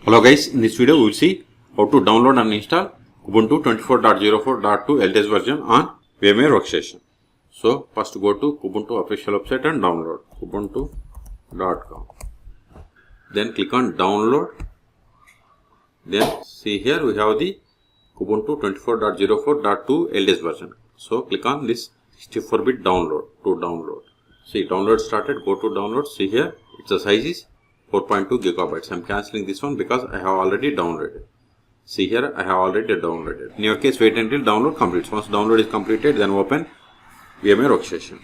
Hello guys, in this video we will see how to download and install Kubuntu 24.04.2 LTS version on VMware Workstation. So first go to Kubuntu official website and download kubuntu.com. Then click on download. Then see here we have the Kubuntu 24.04.2 LTS version. So click on this 64-bit download to download. See download started, go to download. See here its the size is 4.2 gigabytes. I am cancelling this one because I have already downloaded. See here I have already downloaded. In your case wait until download completes. Once download is completed then open VMware Workstation.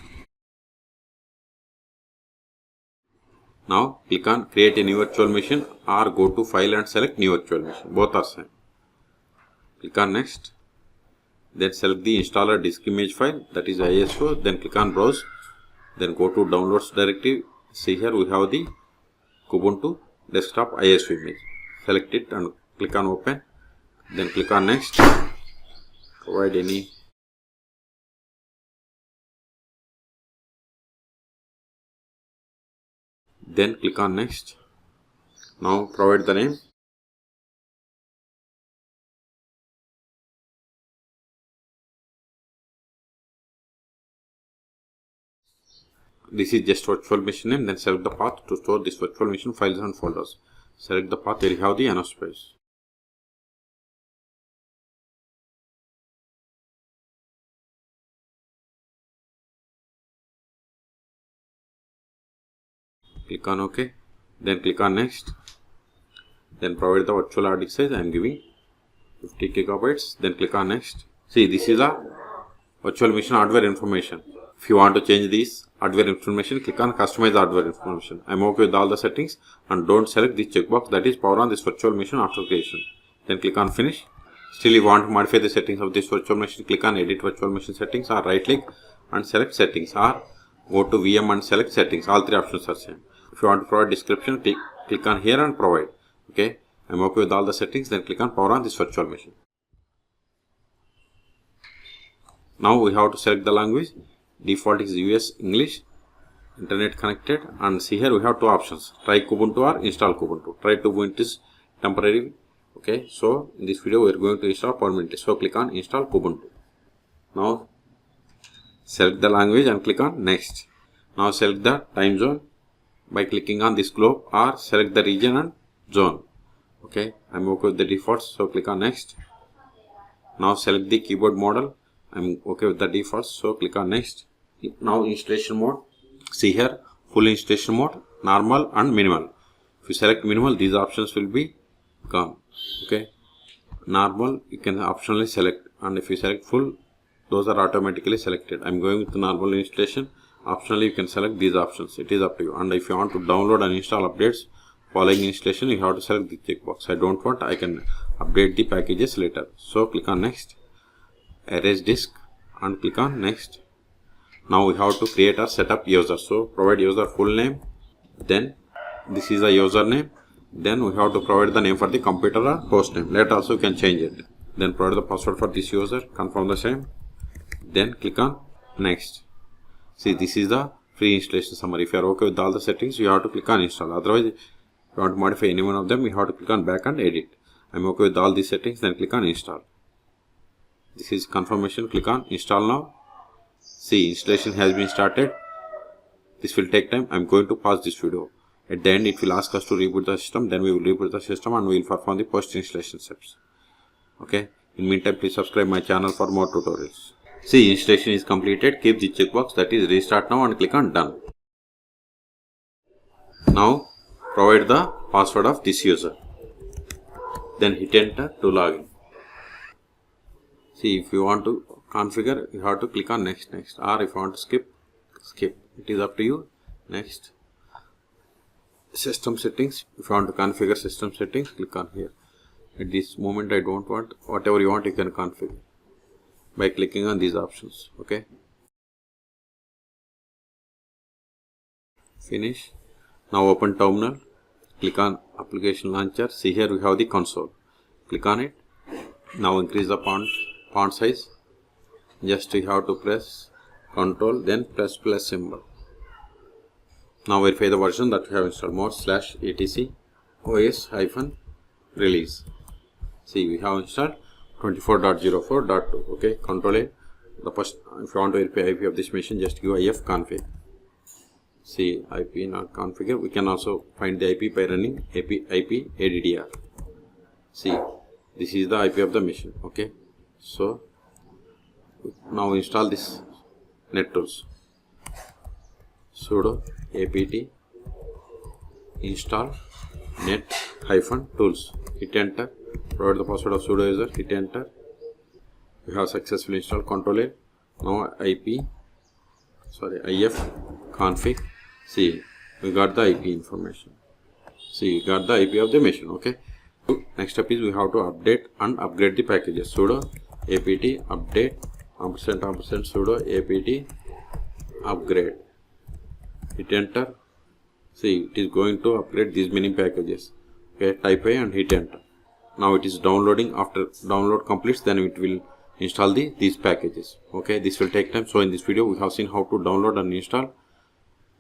Now click on create a new virtual machine or go to file and select new virtual machine. Both are same. Click on next. Then select the installer disk image file, that is ISO. Then click on browse. Then go to downloads directory. See here we have the Kubuntu desktop ISO image. Select it and click on open. Then click on next. Provide any. Then click on next. Now provide the name. This is just virtual machine name. Then select the path to store this virtual machine files and folders. Select the path where you have the enough space. Click on OK. Then click on next. Then provide the virtual hard disk size. I am giving 50 gigabytes. Then click on next. See, this is a virtual machine hardware information. If you want to change this hardware information, click on customize hardware information. I am okay with all the settings and don't select this checkbox, that is power on this virtual machine after creation. Then click on finish. Still you want to modify the settings of this virtual machine, click on edit virtual machine settings or right click and select settings or go to VM and select settings. All three options are same. If you want to provide description, click on here and provide. Okay, I am okay with all the settings. Then click on power on this virtual machine. Now we have to select the language. Default is US English, internet connected, and see here we have two options, try Kubuntu or install Kubuntu. Try Kubuntu is temporary. Okay, so in this video we are going to install permanently. So click on install Kubuntu. Now select the language and click on next. Now select the time zone by clicking on this globe or select the region and zone. Okay, I am okay with the defaults, so click on next. Now select the keyboard model. I am okay with the defaults, so click on next. Now installation mode. See here full installation mode, normal and minimal. If you select minimal, these options will be gone. Okay, normal you can optionally select, and if you select full, those are automatically selected. I am going with the normal installation. Optionally you can select these options, it is up to you. And if you want to download and install updates following installation, you have to select the checkbox. I don't want, I can update the packages later. So click on next. Erase disk and click on next. Now we have to create or set up user. So provide user full name. Then this is a username. Then we have to provide the name for the computer or host name. Later also you can change it. Then provide the password for this user. Confirm the same. Then click on next. See, this is the free installation summary. If you are okay with all the settings, you have to click on install. Otherwise, if you want to modify any one of them, you have to click on back and edit. I am okay with all these settings. Then click on install. This is confirmation. Click on install now. See, installation has been started. This will take time. I am going to pause this video. At the end it will ask us to reboot the system. Then we will reboot the system and we will perform the post installation steps. Okay. In meantime, please subscribe my channel for more tutorials. See, installation is completed. Keep the checkbox, that is restart now, and click on done. Now provide the password of this user. Then hit enter to login. See, if you want to configure, you have to click on next, or if you want to skip. It is up to you. Next. System settings. If you want to configure system settings, click on here. At this moment I don't want. Whatever you want you can configure by clicking on these options. Okay. Finish. Now open terminal. Click on application launcher. See here we have the console. Click on it. Now increase the font size. Just you have to press Ctrl, then press plus symbol. Now verify the version that you have installed. More /etc OS release. See, we have installed 24.04.2. Okay, Control A. The first, if you want to verify IP of this machine, just give if config. See, IP not configure. We can also find the IP by running IP ADDR. See, this is the IP of the machine. Okay, so now install this NetTools. Sudo apt install net-tools. Hit enter. Provide the password of sudo user. Hit enter. We have successfully installed. Control A. Now if config. See, we got the IP information. See, we got the IP of the machine. Okay. Next step is we have to update and upgrade the packages. Sudo apt update & sudo apt upgrade. Hit enter. See, it is going to upgrade these many packages. Okay, type A and hit enter. Now it is downloading. After download completes, then it will install these packages. Okay, this will take time. So in this video we have seen how to download and install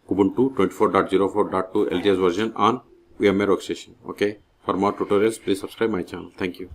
Kubuntu 24.04.2 LTS version on VMware Workstation. Okay, for more tutorials please subscribe my channel. Thank you.